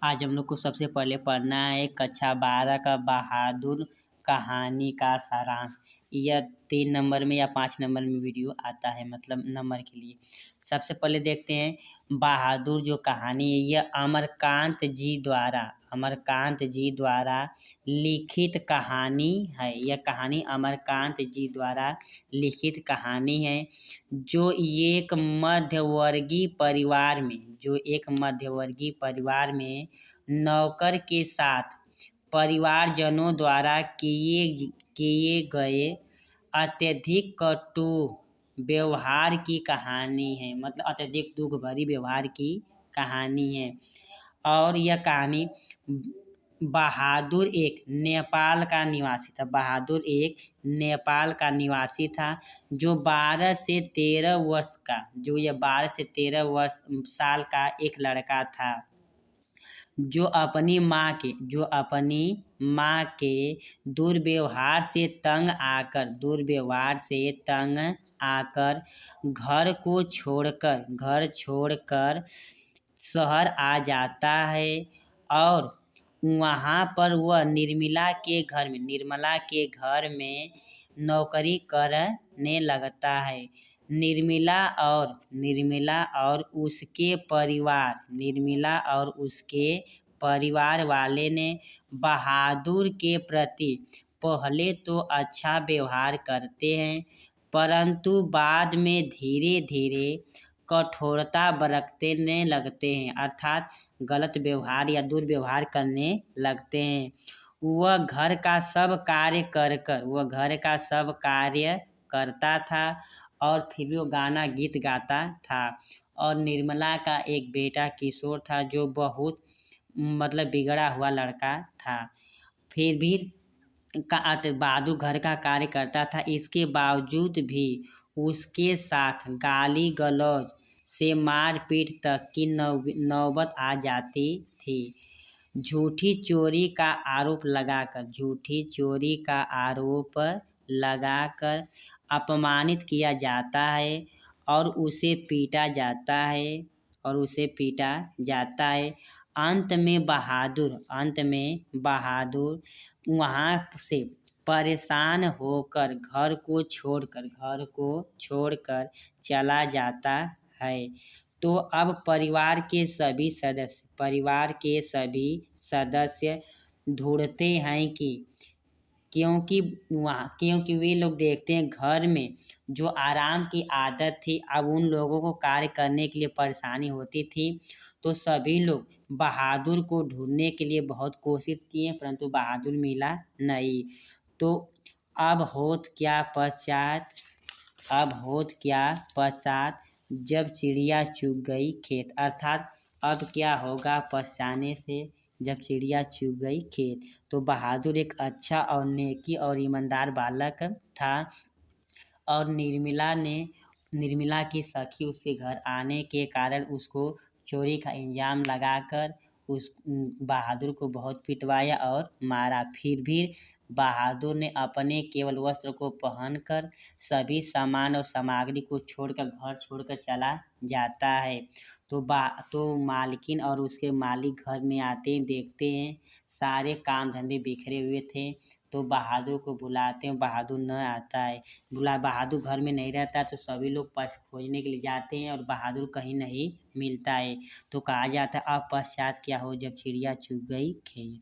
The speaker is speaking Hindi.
आज हम लोग को सबसे पहले पढ़ना है कक्षा 12 का बहादुर कहानी का सारांश। यह 3 नंबर में या 5 नंबर में वीडियो आता है, मतलब नंबर के लिए। सबसे पहले देखते हैं बहादुर जो कहानी है, यह अमरकांत जी द्वारा लिखित कहानी है। यह कहानी अमरकांत जी द्वारा लिखित कहानी है जो एक मध्यवर्गीय परिवार में नौकर के साथ परिवारजनों द्वारा किए गए अत्यधिक कटु व्यवहार की कहानी है, मतलब अत्यधिक दुख भरी व्यवहार की कहानी है। और यह कहानी बहादुर एक नेपाल का निवासी था जो 12 से 13 वर्ष का साल का एक लड़का था जो अपनी माँ के दुर्व्यवहार से तंग आकर घर छोड़कर शहर आ जाता है और वहाँ पर वह निर्मला के घर में नौकरी करने लगता है। निर्मला और उसके परिवार वाले ने बहादुर के प्रति पहले तो अच्छा व्यवहार करते हैं, परंतु बाद में धीरे धीरे कठोरता बरतने लगते हैं, अर्थात गलत व्यवहार या दुर्व्यवहार करने लगते हैं। वह घर का सब कार्य करता था और फिर भी वो गीत गाता था। और निर्मला का एक बेटा किशोर था जो बहुत बिगड़ा हुआ लड़का था। फिर भी बहादुर घर का कार्य करता था, इसके बावजूद भी उसके साथ गाली गलौज से मारपीट तक की नौबत आ जाती थी। झूठी चोरी का आरोप अपमानित किया जाता है और उसे पीटा जाता है। अंत में बहादुर वहाँ से परेशान होकर घर को छोड़कर चला जाता है। तो अब परिवार के सभी सदस्य ढूंढते हैं क्योंकि वे लोग देखते हैं घर में जो आराम की आदत थी, अब उन लोगों को कार्य करने के लिए परेशानी होती थी। तो सभी लोग बहादुर को ढूंढने के लिए बहुत कोशिश किए, परंतु बहादुर मिला नहीं। तो अब होत क्या पश्चात जब चिड़िया चुग गई खेत, अर्थात अब क्या होगा पछताने से जब चिड़िया चुग गई खेत। तो बहादुर एक अच्छा और नेकी और ईमानदार बालक था और निर्मला की सखी उसके घर आने के कारण उसको चोरी का इल्जाम लगाकर उस बहादुर को बहुत पिटवाया और मारा। फिर भी बहादुर ने अपने केवल वस्त्र को पहनकर सभी सामान और सामग्री को छोड़कर घर छोड़कर चला जाता है। तो मालकिन और उसके मालिक घर में आते हैं, देखते हैं सारे काम धंधे बिखरे हुए थे, तो बहादुर को बुलाते हैं। बहादुर न आता है, बहादुर घर में नहीं रहता, तो सभी लोग खोजने के लिए जाते हैं और बहादुर कहीं नहीं मिलता है। तो कहा जाता है अब पश्चात क्या हो जब चिड़िया चुग गई खेत।